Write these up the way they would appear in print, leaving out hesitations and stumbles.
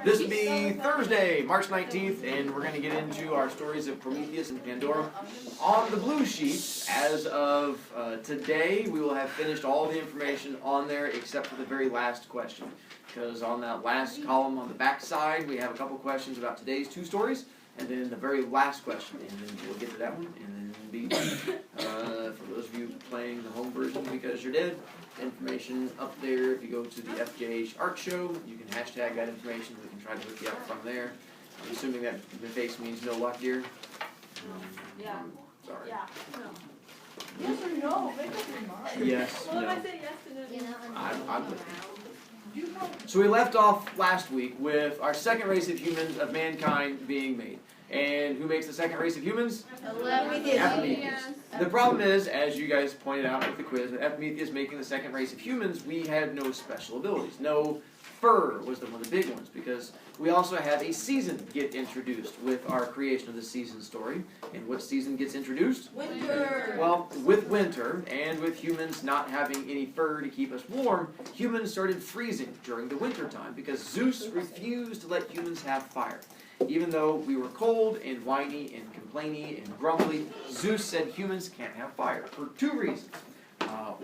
This will be Thursday, March 19th, and we're going to get into our stories of Prometheus and Pandora. On the blue sheet, as of today, we will have finished all the information on there except for the very last question. Because on that last column on the back side, we have a couple questions about today's two stories, and then the very last question, and then we'll get to that one, and then be for those of you playing the home version because you're dead, information up there. If you go to the FJH Art Show, you can hashtag that information. We can try to hook you up from there. I'm assuming that the face means no luck, dear. Yeah. Sorry. Yeah. No. Yes or no? Make up your mind. Yes. Well, No. if I say yes to no, I'm with you. So we left off last week with our second race of humans, of mankind, being made. And who makes the second race of humans? Prometheus. The problem is, as you guys pointed out with the quiz, with Prometheus making the second race of humans, we had no special abilities. No fur was one of the big ones, because we also have a season get introduced with our creation of the season story. And what season gets introduced? Winter. Well, with winter, and with humans not having any fur to keep us warm, humans started freezing during the winter time, because Zeus refused to let humans have fire. Even though we were cold and whiny and complainy and grumbly, Zeus said humans can't have fire for two reasons.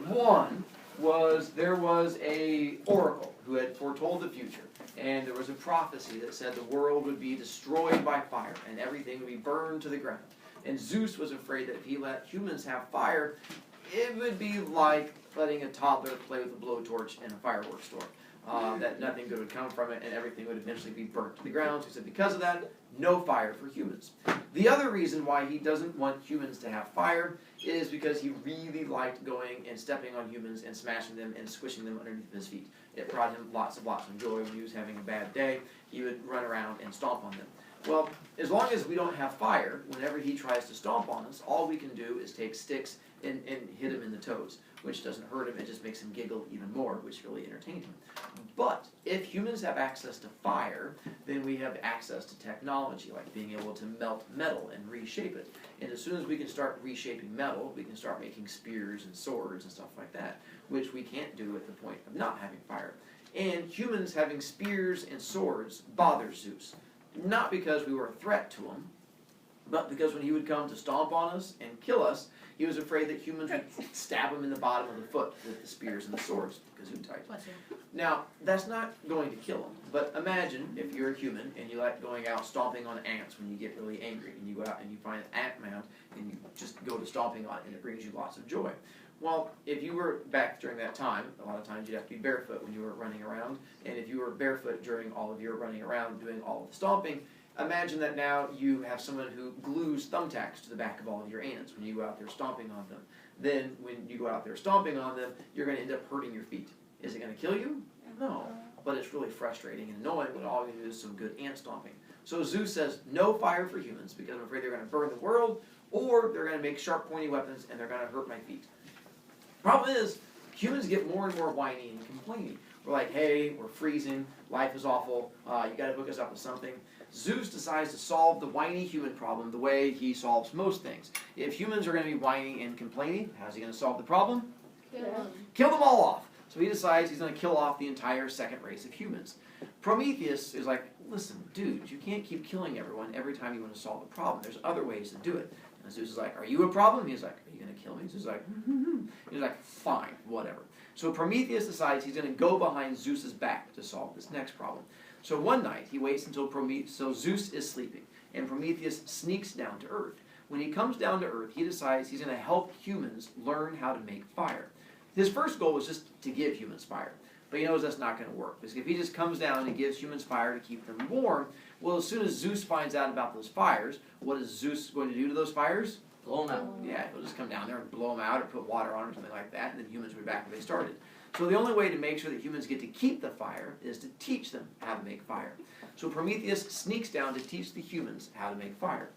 One was there was a oracle who had foretold the future, and there was a prophecy that said the world would be destroyed by fire and everything would be burned to the ground. And Zeus was afraid that if he let humans have fire, it would be like letting a toddler play with a blowtorch in a fireworks store. That nothing good would come from it and everything would eventually be burnt to the ground. So he said because of that, no fire for humans. The other reason why he doesn't want humans to have fire is because he really liked going and stepping on humans and smashing them and squishing them underneath his feet. It brought him lots of joy when he was having a bad day. He would run around and stomp on them. Well, as long as we don't have fire, whenever he tries to stomp on us, all we can do is take sticks and hit him in the toes, which doesn't hurt him, it just makes him giggle even more, which really entertained him. But if humans have access to fire, then we have access to technology, like being able to melt metal and reshape it. And as soon as we can start reshaping metal, we can start making spears and swords and stuff like that, which we can't do at the point of not having fire. And humans having spears and swords bothers Zeus. Not because we were a threat to him, but because when he would come to stomp on us and kill us, he was afraid that humans would stab him in the bottom of the foot with the spears and the swords, gesundheit. Now, that's not going to kill him, but imagine if you're a human and you like going out stomping on ants when you get really angry, and you go out and you find an ant mound and you just go to stomping on it and it brings you lots of joy. Well, if you were back during that time, a lot of times you'd have to be barefoot when you were running around, and if you were barefoot during all of your running around doing all of the stomping, imagine that now you have someone who glues thumbtacks to the back of all of your ants when you go out there stomping on them. Then when you go out there stomping on them, you're going to end up hurting your feet. Is it going to kill you? No. But it's really frustrating and annoying when all you do is some good ant stomping. So Zeus says no fire for humans because I'm afraid they're going to burn the world, or they're going to make sharp pointy weapons and they're going to hurt my feet. Problem is, humans get more and more whiny and complaining. We're like, hey, we're freezing, life is awful, you got to hook us up with something. Zeus decides to solve the whiny human problem the way he solves most things. If humans are going to be whining and complaining, how's he going to solve the problem? Kill them all off. So he decides he's going to kill off the entire second race of humans. Prometheus is like, listen, dude, you can't keep killing everyone every time you want to solve a problem. There's other ways to do it. And Zeus is like, are you a problem? He's like, are you going to kill me? Zeus is like, He's like, fine, whatever. So Prometheus decides he's going to go behind Zeus's back to solve this next problem. So one night, he waits until Zeus is sleeping, and Prometheus sneaks down to Earth. When he comes down to Earth, he decides he's going to help humans learn how to make fire. His first goal was just to give humans fire, but he knows that's not going to work, because if he just comes down and gives humans fire to keep them warm, well, as soon as Zeus finds out about those fires, what is Zeus going to do to those fires? Blow them out. Yeah, he'll just come down there and blow them out or put water on them or something like that, and then humans will be back where they started. So the only way to make sure that humans get to keep the fire is to teach them how to make fire. So Prometheus sneaks down to teach the humans how to make fire.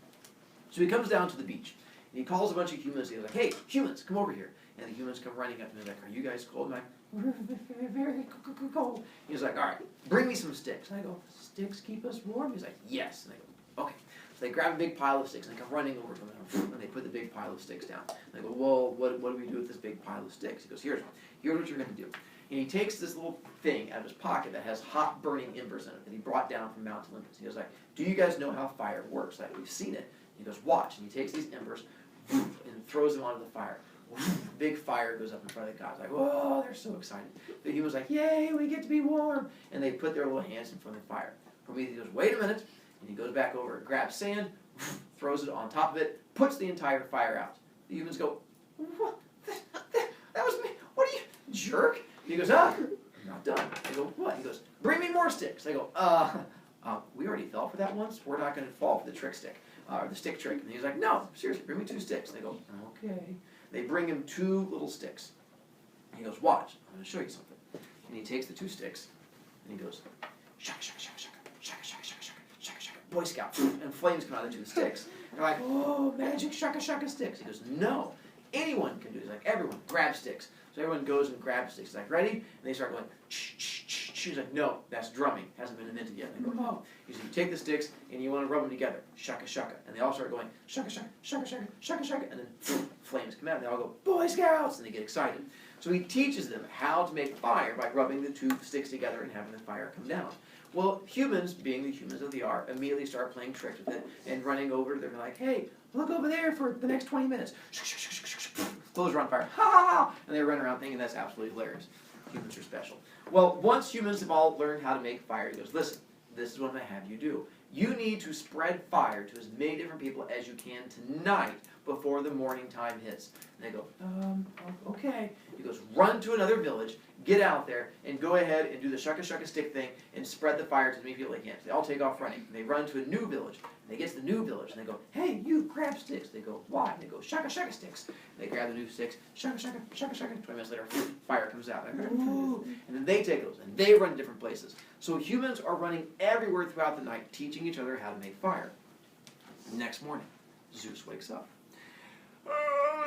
So he comes down to the beach, and he calls a bunch of humans, and he's like, hey, humans, come over here. And the humans come running up, and they're like, are you guys cold? And I'm like, very cold. He's like, all right, bring me some sticks. And I go, sticks keep us warm? He's like, yes. And I go, okay. So they grab a big pile of sticks, and they come running over to him, and they put the big pile of sticks down. And I go, well, what do we do with this big pile of sticks? He goes, here's what you're going to do. And he takes this little thing out of his pocket that has hot burning embers in it that he brought down from Mount Olympus. He goes like, do you guys know how fire works? Like, we've seen it. He goes, watch. And he takes these embers and throws them onto the fire. Big fire goes up in front of the gods. Like, whoa, they're so excited. The humans like, yay, we get to be warm. And they put their little hands in front of the fire. Prometheus goes, wait a minute. And he goes back over, grabs sand, throws it on top of it, puts the entire fire out. The humans go, what? That was me. What are you, jerk? He goes, I'm not done. They go, what? He goes, bring me more sticks. They go, we already fell for that once. We're not going to fall for the trick stick, or the stick trick. And he's like, no, seriously, bring me 2 sticks. They go, okay. They bring him 2 little sticks. He goes, watch, I'm going to show you something. And he takes the 2 sticks, and he goes, shaka, shaka, shaka, shaka, shaka, shaka, shaka, shaka, shaka, shaka, Boy Scout, and flames come out of the 2 sticks. They're like, oh, magic shaka, shaka sticks. He goes, no, anyone can do it. He's like, everyone, grab sticks. So everyone goes and grabs sticks. He's like, ready? And they start going, shh, shh, shh, shh. He's like, no, that's drumming. Hasn't been invented yet. And they go, oh. He says, you take the sticks, and you want to rub them together. Shaka, shaka. And they all start going, shaka, shaka, shaka, shaka, shaka, shaka. And then flames come out, and they all go, Boy Scouts! And they get excited. So he teaches them how to make fire by rubbing the 2 sticks together and having the fire come down. Well, humans, being the humans that they are, immediately start playing tricks with it and running over. They're like, hey, look over there for the next 20 minutes. Clothes are on fire. Ha ha ha! And they run around thinking that's absolutely hilarious. Humans are special. Well, once humans have all learned how to make fire, he goes, listen, this is what I'm going to have you do. You need to spread fire to as many different people as you can tonight before the morning time hits. And they go, okay. He goes, run to another village, get out there, and go ahead and do the shaka shaka stick thing and spread the fire to as many people as they can. So they all take off running. And they run to a new village. And they get to the new village, and they go, hey, you, grab sticks. They go, why? And they go, shaka shaka sticks. And they grab the new sticks, shaka shaka, shaka shaka. 20 minutes later, fire comes out. Like, ooh. And then they take those, and they run to different places. So humans are running everywhere throughout the night, teaching each other how to make fire. The next morning, Zeus wakes up.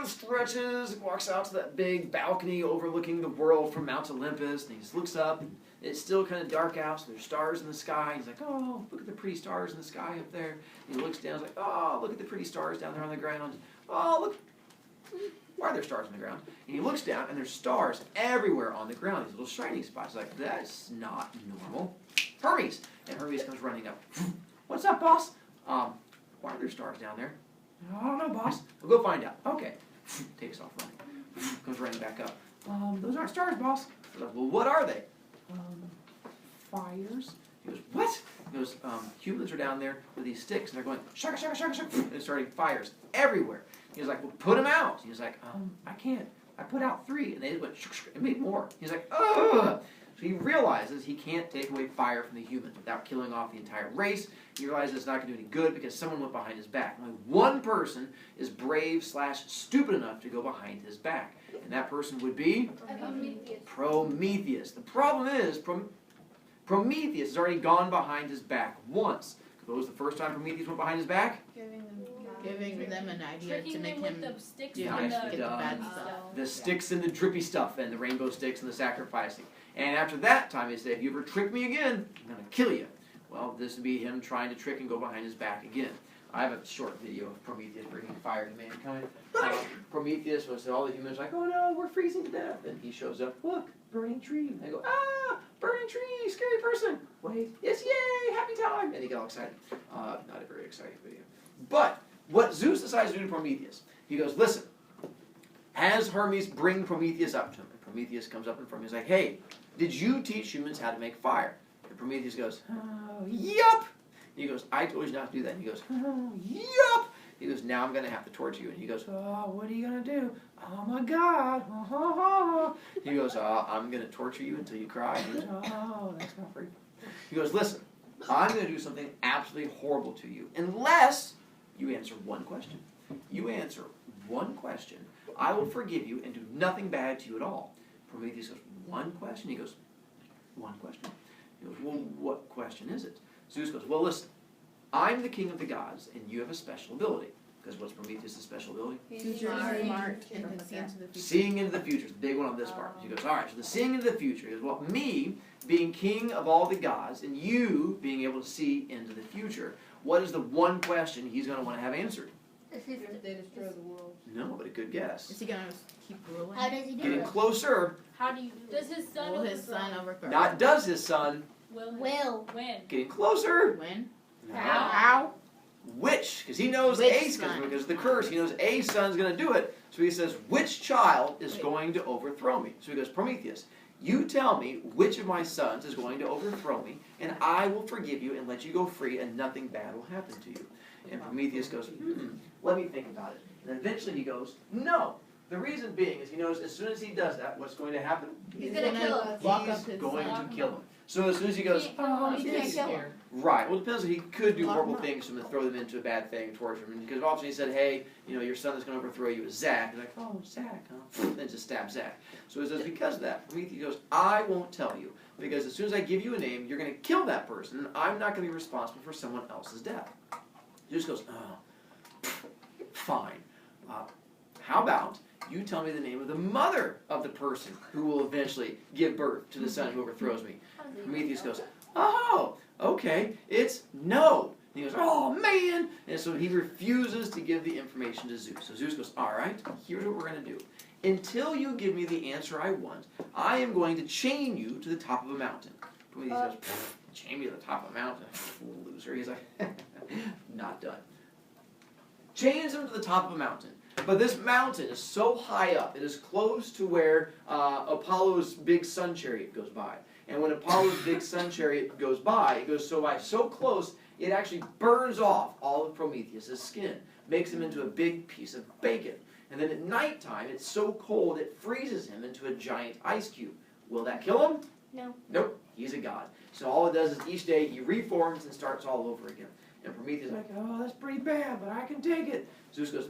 Stretches, walks out to that big balcony overlooking the world from Mount Olympus, and he just looks up. It's still kind of dark out, so there's stars in the sky. He's like, oh, look at the pretty stars in the sky up there. And he looks down, he's like, oh, look at the pretty stars down there on the ground. Oh, look, why are there stars on the ground? And he looks down, and there's stars everywhere on the ground, these little shining spots. He's like, that's not normal. Hermes! And Hermes comes running up. What's up, boss? Why are there stars down there? I don't know, boss. We'll go find out. Okay. Takes off running. Comes running back up. Those aren't stars, boss. He's like, well, what are they? Fires. He goes, what? He goes, humans are down there with these sticks, and they're going, shaka, shaka, shaka, shaka, and starting fires everywhere. He's like, well, put them out. He's like, I can't. I put out 3, and they just went, shuk, shuk, and made more. He's like, ugh. So he realizes he can't take away fire from the humans without killing off the entire race. He realizes it's not going to do any good because someone went behind his back. Only one person is brave / stupid enough to go behind his back. And that person would be? Prometheus. The problem is, Prometheus has already gone behind his back once. What was the first time Prometheus went behind his back? Giving them an idea to make him the sticks do and get the bad stuff. The sticks and the drippy stuff and the rainbow sticks and the sacrificing. And after that time, he said, if you ever trick me again, I'm going to kill you. Well, this would be him trying to trick and go behind his back again. I have a short video of Prometheus bringing fire to mankind. Prometheus was all the humans like, oh no, we're freezing to death. And he shows up, look, burning tree. And they go, ah, burning tree, scary person. Wait, yes, yay, happy time. And he got all excited. Not a very exciting video. But what Zeus decides to do to Prometheus, he goes, listen, has Hermes bring Prometheus up to him. And Prometheus comes up in front of him. He's like, hey, did you teach humans how to make fire? And Prometheus goes, oh, yup. He goes, I told you not to do that. And he goes, oh, yup. He goes, now I'm going to have to torture you. And he goes, oh, what are you going to do? Oh, my God. He goes, I'm going to torture you until you cry. And he goes, oh, that's not free. He goes, listen, I'm going to do something absolutely horrible to you unless you answer one question. You answer one question, I will forgive you and do nothing bad to you at all. Prometheus goes, one question? He goes, one question. He goes, well, what question is it? Zeus goes, well, listen, I'm the king of the gods, and you have a special ability. Because what's Prometheus' special ability? Seeing into the future. It's the big one on this part. He goes, all right, so the seeing into the future. He goes, well, me being king of all the gods, and you being able to see into the future, what is the one question he's going to want to have answered? If they destroy the world. No, but a good guess. Is he gonna keep ruling? How does he do Getting it? closer. How do you do Does his son Will his son overthrow? overthrow? Not does his son. Will. When? Getting closer. When? No. How? Which? Because he knows Which a son? because of the curse. He knows a son's going to do it. So he says, which child is going to overthrow me? So he goes, Prometheus, you tell me which of my sons is going to overthrow me, and I will forgive you and let you go free, and nothing bad will happen to you. And Prometheus goes, let me think about it. And eventually he goes, no. The reason being is he knows as soon as he does that, what's going to happen? He's gonna kill us. Walk up He's to his going son. to kill him. So as soon as he goes, oh, He yes. can't kill him. Right. Well, it depends. He could do Lock horrible him up. things to him and throw them into a bad thing, torture him. Because often he said, hey, your son is going to overthrow you is Zach. He's like, oh, Zach, huh? Then just stab Zach. So he says, because of that, Prometheus goes, I won't tell you. Because as soon as I give you a name, you're going to kill that person, and I'm not going to be responsible for someone else's death. Zeus goes, oh, fine. How about you tell me the name of the mother of the person who will eventually give birth to the son who overthrows me? Prometheus goes, oh, okay, it's no. And he goes, oh, man. And so he refuses to give the information to Zeus. So Zeus goes, all right, here's what we're going to do. Until you give me the answer I want, I am going to chain you to the top of a mountain. Prometheus goes, chain me to the top of a mountain? Loser. He's like, not done. Chains him to the top of a mountain. But this mountain is so high up, it is close to where Apollo's big sun chariot goes by. And when Apollo's big sun chariot goes by, it goes so close, it actually burns off all of Prometheus' skin, makes him into a big piece of bacon. And then at nighttime, it's so cold, it freezes him into a giant ice cube. Will that kill him? No. Nope, he's a god. So all it does is each day he reforms and starts all over again. And Prometheus is like, oh, that's pretty bad, but I can take it. Zeus goes,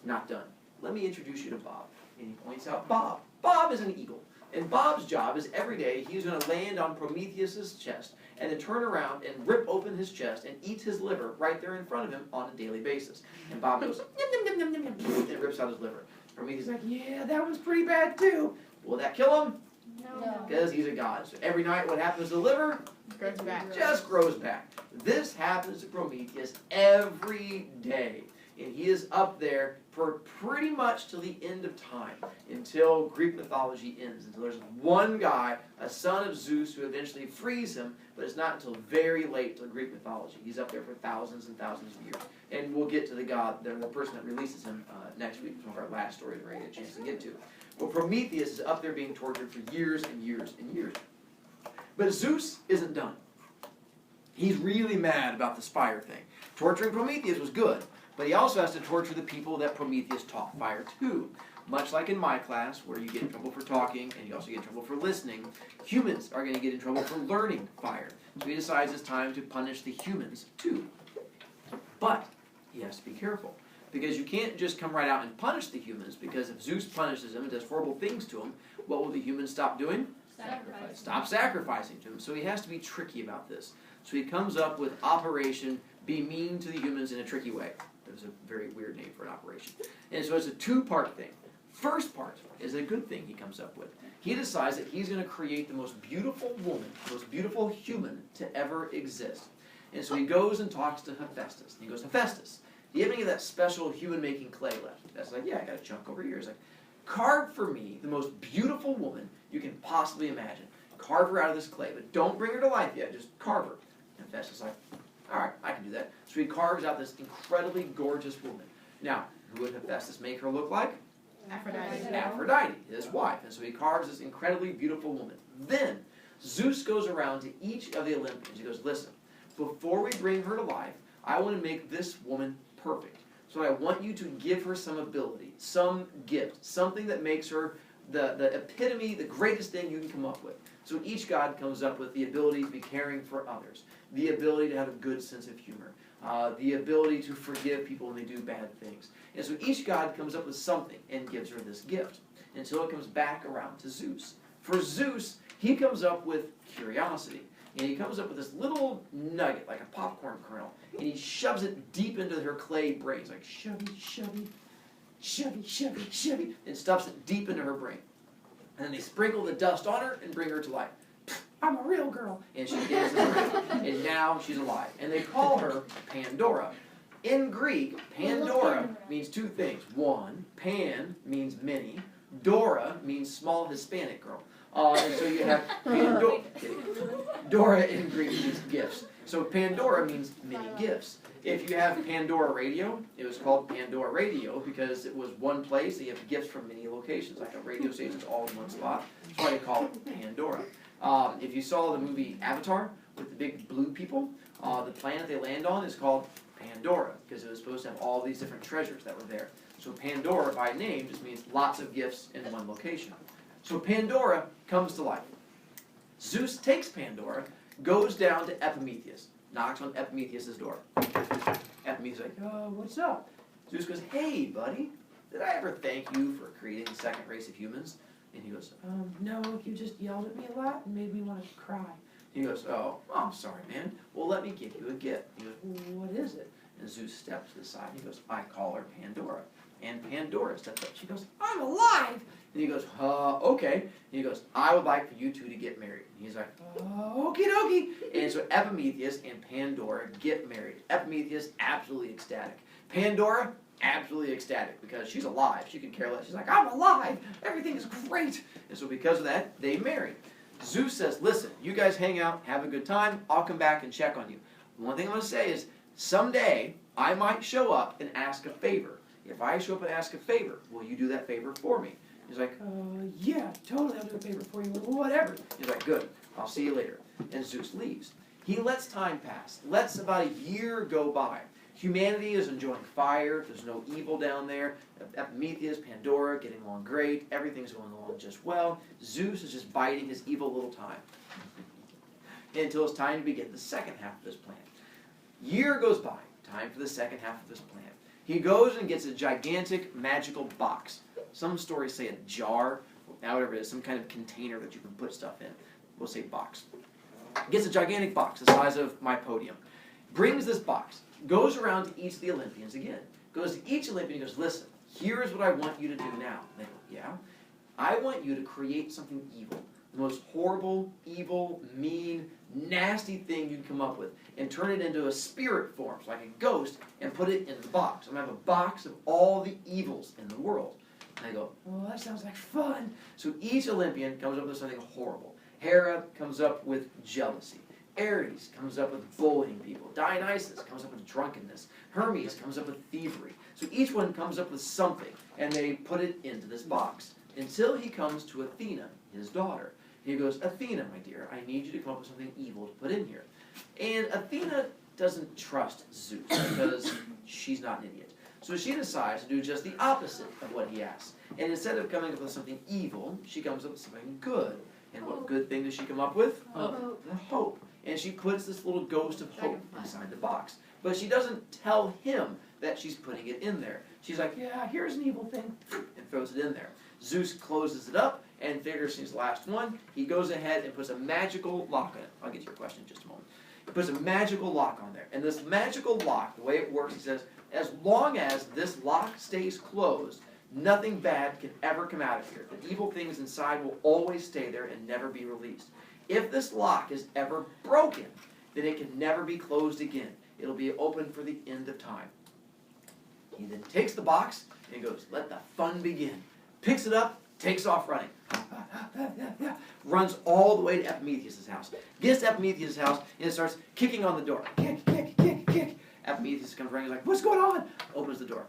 not done. Let me introduce you to Bob. And he points out Bob. Bob is an eagle. And Bob's job is every day he's going to land on Prometheus' chest and then turn around and rip open his chest and eat his liver right there in front of him on a daily basis. And Bob goes, yum, yum, yum, yum, yum, and rips out his liver. Prometheus is like, yeah, that was pretty bad too. Will that kill him? No. Because he's a god. So every night what happens to the liver? Grows back. Just grows back. This happens to Prometheus every day. And he is up there for pretty much till the end of time, until Greek mythology ends, until there's one guy, a son of Zeus, who eventually frees him, but it's not until very late till Greek mythology. He's up there for thousands and thousands of years. And we'll get to the god, the person that releases him next week, one of our last stories we're going to get a chance to get to. Well, Prometheus is up there being tortured for years and years and years. But Zeus isn't done. He's really mad about this fire thing. Torturing Prometheus was good, but he also has to torture the people that Prometheus taught fire to. Much like in my class, where you get in trouble for talking, and you also get in trouble for listening, humans are going to get in trouble for learning fire. So he decides it's time to punish the humans too. But he has to be careful, because you can't just come right out and punish the humans, because if Zeus punishes them and does horrible things to them, what will the humans stop doing? Sacrifice. Stop sacrificing to him. So he has to be tricky about this. So he comes up with Operation Be Mean to the Humans in a Tricky Way. That was a very weird name for an operation. And so it's a two-part thing. First part is a good thing he comes up with. He decides that he's going to create the most beautiful woman, the most beautiful human to ever exist. And so he goes and talks to Hephaestus. And he goes, Hephaestus, do you have any of that special human-making clay left? Hephaestus is like, yeah, I got a chunk over here. He's like, carve for me the most beautiful woman you can possibly imagine. Carve her out of this clay, but don't bring her to life yet. Just carve her. And Hephaestus is like, all right, I can do that. So he carves out this incredibly gorgeous woman. Now, who would Hephaestus make her look like? Aphrodite. Aphrodite, his wife. And so he carves this incredibly beautiful woman. Then, Zeus goes around to each of the Olympians. He goes, listen, before we bring her to life, I want to make this woman perfect. So I want you to give her some ability, some gift, something that makes her the epitome, the greatest thing you can come up with. So each god comes up with the ability to be caring for others, the ability to have a good sense of humor, the ability to forgive people when they do bad things. And so each god comes up with something and gives her this gift until it comes back around to Zeus. For Zeus, he comes up with curiosity. And he comes up with this little nugget, like a popcorn kernel, and he shoves it deep into her clay brains, like shovey, shovey, shovey, shovey, shovey, and stuffs it deep into her brain. And then they sprinkle the dust on her and bring her to life. I'm a real girl. And she dances around, and now she's alive. And they call her Pandora. In Greek, Pandora means two things. One, pan means many. Dora means small Hispanic girl. And so you have Pandora. Dora in Greek means gifts. So Pandora means many gifts. If you have Pandora Radio, it was called Pandora Radio because it was one place. You have gifts from many locations, like a radio station's all in one spot. That's why they call it Pandora. If you saw the movie Avatar with the big blue people, the planet they land on is called Pandora because it was supposed to have all these different treasures that were there. So Pandora by name just means lots of gifts in one location. So Pandora comes to life. Zeus takes Pandora, goes down to Epimetheus, knocks on Epimetheus' door. Epimetheus is like, oh, what's up? Zeus goes, hey, buddy, did I ever thank you for creating the second race of humans? And he goes, no, you just yelled at me a lot and made me want to cry. He goes, oh, I'm sorry, man. Well, let me give you a gift. He goes, well, what is it? And Zeus steps to the side. He goes, I call her Pandora. And Pandora steps up. She goes, I'm alive. And he goes, okay. And he goes, I would like for you two to get married. And he's like, okie dokie. And so Epimetheus and Pandora get married. Epimetheus, absolutely ecstatic. Pandora, absolutely ecstatic because she's alive. She can care less. She's like, I'm alive. Everything is great. And so because of that, they marry. Zeus says, listen, you guys hang out, have a good time. I'll come back and check on you. One thing I'm going to say is, someday I might show up and ask a favor. If I show up and ask a favor, will you do that favor for me? He's like, yeah, totally, I'll do a favor for you, whatever. He's like, good, I'll see you later. And Zeus leaves. He lets time pass, lets about a year go by. Humanity is enjoying fire, there's no evil down there. Epimetheus, Pandora, getting along great, everything's going along just well. Zeus is just biding his evil little time. Until it's time to begin the second half of this plan. Year goes by, time for the second half of this plan. He goes and gets a gigantic magical box. Some stories say a jar, whatever it is, some kind of container that you can put stuff in. We'll say box. Gets a gigantic box the size of my podium. Brings this box, goes around to each of the Olympians again. Goes to each Olympian and goes, listen, here's what I want you to do now. And they go, yeah? I want you to create something evil. The most horrible, evil, mean, nasty thing you can come up with and turn it into a spirit form, so like a ghost, and put it in the box. I'm going to have a box of all the evils in the world. And I go, oh, that sounds like fun. So each Olympian comes up with something horrible. Hera comes up with jealousy. Ares comes up with bullying people. Dionysus comes up with drunkenness. Hermes comes up with thievery. So each one comes up with something, and they put it into this box until he comes to Athena, his daughter. He goes, Athena, my dear, I need you to come up with something evil to put in here. And Athena doesn't trust Zeus because she's not an idiot. So she decides to do just the opposite of what he asks. And instead of coming up with something evil, she comes up with something good. And what good thing does she come up with? Hope. And she puts this little ghost of hope inside the box. But she doesn't tell him that she's putting it in there. She's like, yeah, here's an evil thing, and throws it in there. Zeus closes it up and figures he's the last one. He goes ahead and puts a magical lock on it. I'll get to your question in just a moment. He puts a magical lock on there. And this magical lock, the way it works, he says, as long as this lock stays closed, nothing bad can ever come out of here. The evil things inside will always stay there and never be released. If this lock is ever broken, then it can never be closed again. It'll be open for the end of time. He then takes the box and goes, let the fun begin. Picks it up, takes off running. Runs all the way to Epimetheus' house. Gets to Epimetheus' house and starts kicking on the door. Kick, kick, kick, kick. Epimetheus comes running, like, what's going on? Opens the door.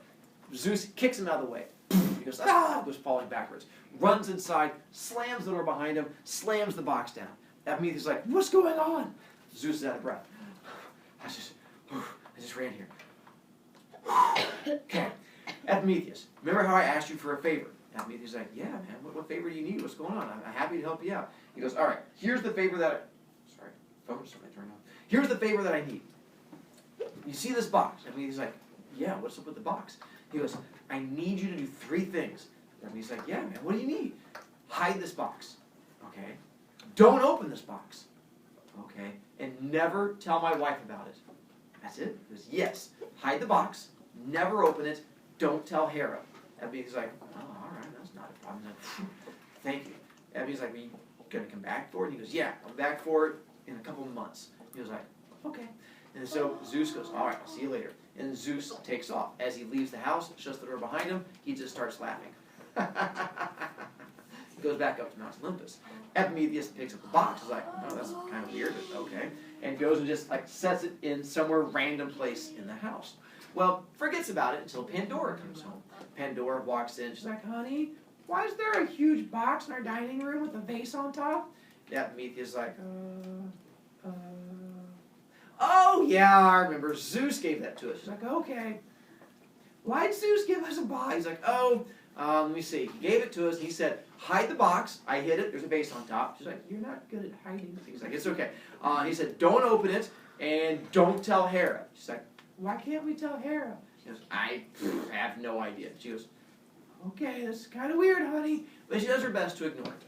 Zeus kicks him out of the way. He goes, goes falling backwards. Runs inside, slams the door behind him, slams the box down. Epimetheus is like, what's going on? Zeus is out of breath. I just ran here. Okay. Epimetheus, remember how I asked you for a favor? Epimetheus is like, yeah, man, what favor do you need? What's going on? I'm happy to help you out. He goes, all right, here's the favor that phone's turning on. Here's the favor that I need. You see this box? Epimetheus is like, yeah, what's up with the box? He goes, I need you to do 3 things. Epimetheus is like, yeah, man, what do you need? Hide this box. Okay. Don't open this box. Okay. And never tell my wife about it. That's it? He goes, yes. Hide the box. Never open it. Don't tell Hera. Epimetheus is like, oh, all right, that's not a problem. He's like, thank you. Epimetheus is like, are you going to come back for it? And he goes, yeah, I'm back for it in a couple of months. He was like, okay. And so Zeus goes, all right, I'll see you later. And Zeus takes off. As he leaves the house, shuts the door behind him, he just starts laughing. He goes back up to Mount Olympus. Prometheus picks up the box. He's like, oh, that's kind of weird, but okay. And goes and just like sets it in somewhere random place in the house. Well, forgets about it until Pandora comes home. Pandora walks in. She's like, honey, why is there a huge box in our dining room with a vase on top? Prometheus is like, oh yeah, I remember. Zeus gave that to us. She's like, okay. Why'd Zeus give us a box? He's like, let me see. He gave it to us. He said, hide the box. I hid it. There's a vase on top. She's like, you're not good at hiding things. Like, it's okay. He said, don't open it and don't tell Hera. She's like, why can't we tell Hera? She goes, I have no idea. She goes, okay, that's kind of weird, honey. But she does her best to ignore it.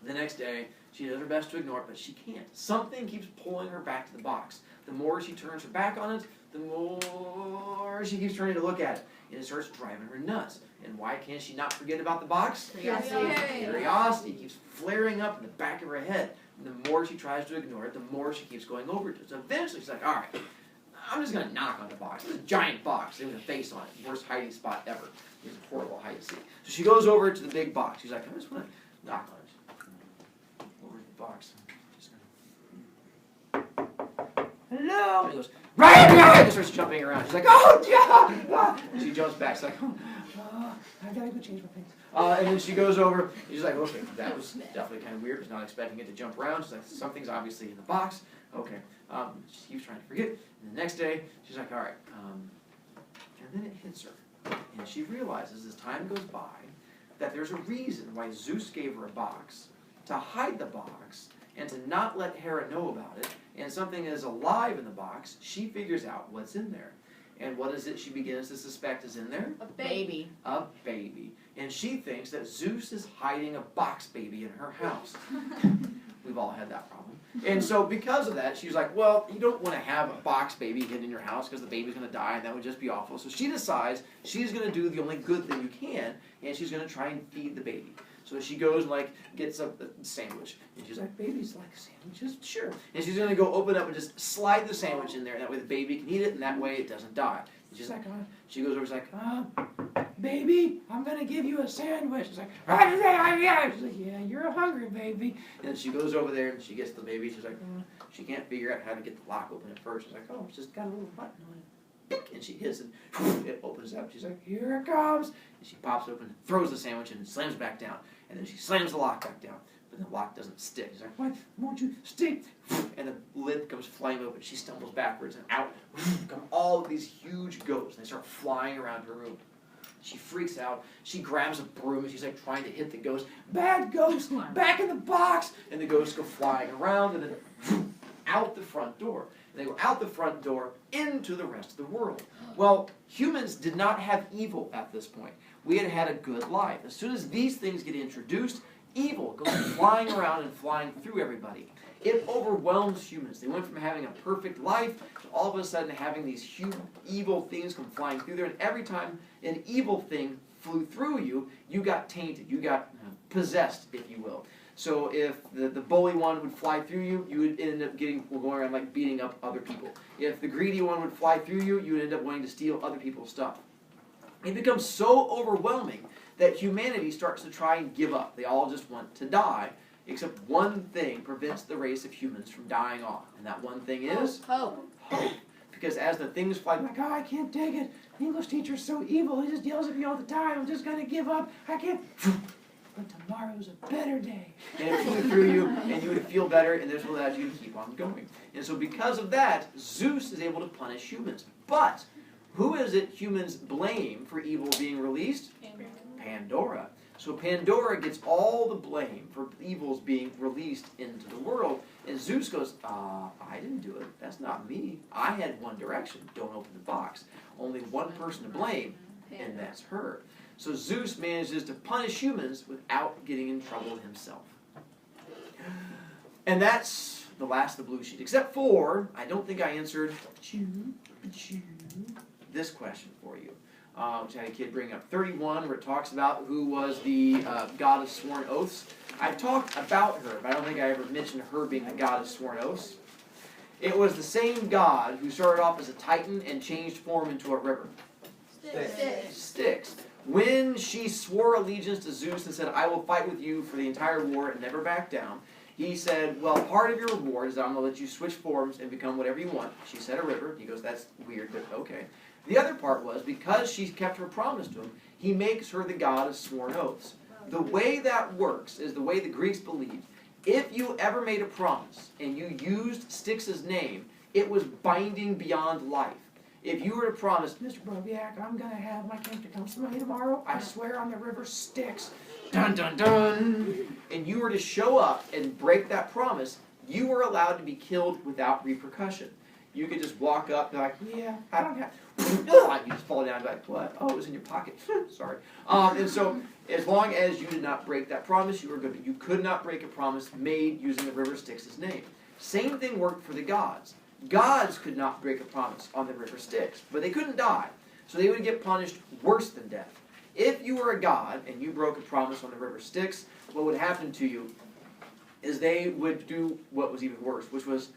The next day, she does her best to ignore it, but she can't. Something keeps pulling her back to the box. The more she turns her back on it, the more she keeps turning to look at it. And it starts driving her nuts. And why can't she not forget about the box? Curiosity. Curiosity keeps flaring up in the back of her head. And the more she tries to ignore it, the more she keeps going over to it. So eventually she's like, all right, I'm just going to knock on the box. It's a giant box. There was a face on it. Worst hiding spot ever. It was a horrible hide and seek. So she goes over to the big box. She's like, I just want to knock on it. Over to the box. Hello? And he goes, right behind! And starts jumping around. She's like, oh, yeah! And she jumps back. She's like, I gotta go change my pants. And then she goes over. And she's like, okay, that was definitely kind of weird. I was not expecting it to jump around. She's like, something's obviously in the box. Okay. She keeps trying to forget. And the next day, she's like, all right. And then it hits her. And she realizes as time goes by that there's a reason why Zeus gave her a box, to hide the box, and to not let Hera know about it. And something is alive in the box. She figures out what's in there. And what is it she begins to suspect is in there? A baby. A baby. And she thinks that Zeus is hiding a box baby in her house. We've all had that problem. And so because of that, she's like, well, you don't want to have a box baby hidden in your house because the baby's going to die and that would just be awful. So she decides she's going to do the only good thing you can, and she's going to try and feed the baby. So she goes and like gets a sandwich. And she's like, babies like sandwiches? Sure. And she's going to go open up and just slide the sandwich in there. And that way the baby can eat it, and that way it doesn't die. And she's like, she goes over, she's like, baby, I'm going to give you a sandwich. She's like, she's like, yeah, you're a hungry baby. And then she goes over there and she gets the baby. She's like, she can't figure out how to get the lock open at first. She's like, oh, it's just got a little button on it. And she hits it, it opens up. She's like, here it comes. And she pops it open, throws the sandwich in, and slams back down. And then she slams the lock back down. But the lock doesn't stick. She's like, why won't you stick? And the lid comes flying open. She stumbles backwards, and out come all of these huge ghosts. And they start flying around her room. She freaks out. She grabs a broom, and she's like trying to hit the ghost. Bad ghost, back in the box. And the ghosts go flying around, and then out the front door. And they go out the front door into the rest of the world. Well, humans did not have evil at this point. We had had a good life. As soon as these things get introduced, evil goes flying around and flying through everybody. It overwhelms humans. They went from having a perfect life to all of a sudden having these huge evil things come flying through there. And every time an evil thing flew through you, you got tainted. You got possessed, if you will. So if the bully one would fly through you, you would end up going around like beating up other people. If the greedy one would fly through you, you would end up wanting to steal other people's stuff. It becomes so overwhelming that humanity starts to try and give up. They all just want to die, except one thing prevents the race of humans from dying off. And that one thing is? Hope. Hope. Because as the things fly, like, oh, I can't take it. The English teacher's so evil. He just yells at me all the time. I'm just going to give up. I can't. But tomorrow's a better day. And it flew through you, and you would feel better, and this will allow you to keep on going. And so because of that, Zeus is able to punish humans. But who is it humans blame for evil being released? Pandora. So Pandora gets all the blame for evils being released into the world. And Zeus goes, I didn't do it. That's not me. I had one direction. Don't open the box. Only one person to blame, and that's her. So Zeus manages to punish humans without getting in trouble himself. And that's the last of the blue sheet. Except for, I don't think I answered this question for you. Which I had a kid bring up 31, where it talks about who was the god of sworn oaths. I've talked about her, but I don't think I ever mentioned her being the god of sworn oaths. It was the same god who started off as a titan and changed form into a river. Styx. When she swore allegiance to Zeus and said, I will fight with you for the entire war and never back down, he said, well, part of your reward is I'm going to let you switch forms and become whatever you want. She said a river. He goes, that's weird, but okay. The other part was, because she kept her promise to him, he makes her the god of sworn oaths. The way that works is the way the Greeks believed. If you ever made a promise and you used Styx's name, it was binding beyond life. If you were to promise, Mr. Brovicast, I'm going to have my character come smell you tomorrow, I swear on the river Styx, dun dun dun, and you were to show up and break that promise, you were allowed to be killed without repercussion. You could just walk up and be like, yeah, I don't have, you just fall down and be like, what? Oh, it was in your pocket. Sorry. And so, as long as you did not break that promise, you were good. But you could not break a promise made using the river Styx's name. Same thing worked for the gods. Gods could not break a promise on the river Styx, but they couldn't die. So they would get punished worse than death. If you were a god and you broke a promise on the river Styx, what would happen to you is they would do what was even worse, which was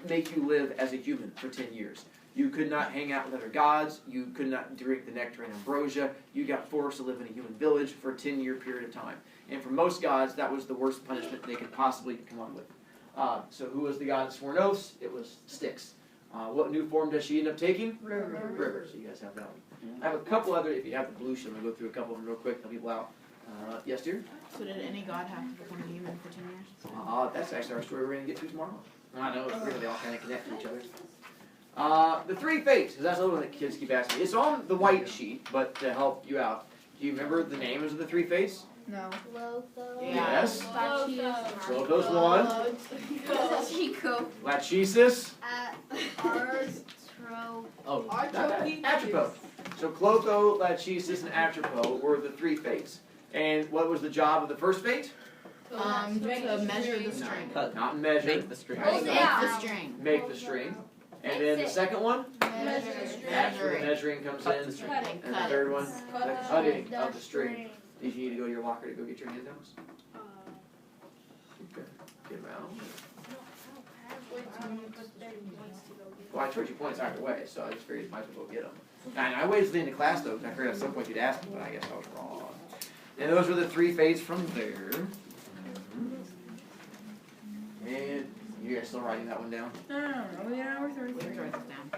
make you live as a human for 10 years. You could not hang out with other gods. You could not drink the nectar and ambrosia. You got forced to live in a human village for a 10-year period of time. And for most gods, that was the worst punishment they could possibly come up with. So who was the god of sworn oaths? It was Styx. What new form does she end up taking? River. So you guys have that one. I have a couple other, if you have the blue sheet, I'm going to go through a couple of them real quick, help people out. Yes, dear? So did any god have to become a human for 10 years? That's actually our story we're going to get to tomorrow. I know, it's weird, they all kind of connect to each other. The three fates, because that's the one that kids keep asking. It's on the white sheet, but to help you out, do you remember the names of the three fates? No. Yes. Clotho's one. Lachesis. Oh, Atropos. So Clotho, Lachesis, and Atropos were the three fates. And what was the job of the first fate? To measure the string. Not measure. Make the string. Make the string. Make the string. And then the second one? Measuring. The measuring comes in. And the third one? The cutting of the string. Did you need to go to your locker to go get your hand downs? Okay. Get around. Well, I told you points either way, so I just figured you might as well go get them. And I waited till the end of class, though, because I figured at some point you'd ask me, but I guess I was wrong. And those were the three fates from there. And you guys still writing that one down? No, yeah, we're 33. Write this down.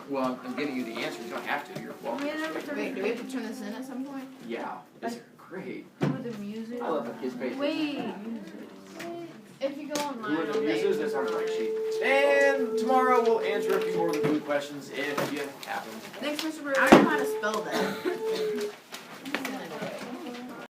Well, I'm giving you the answer. You don't have to. You're welcome. Wait, do we have to turn this in at some point? Yeah, it's great. With the music. I love how kids pay attention. Wait. If you go Who online, are the I'll bet muses? That's on the right sheet. And tomorrow we'll answer a few more of the food questions if you have them. Thanks, Mr. Brewer. I don't know how to spell that.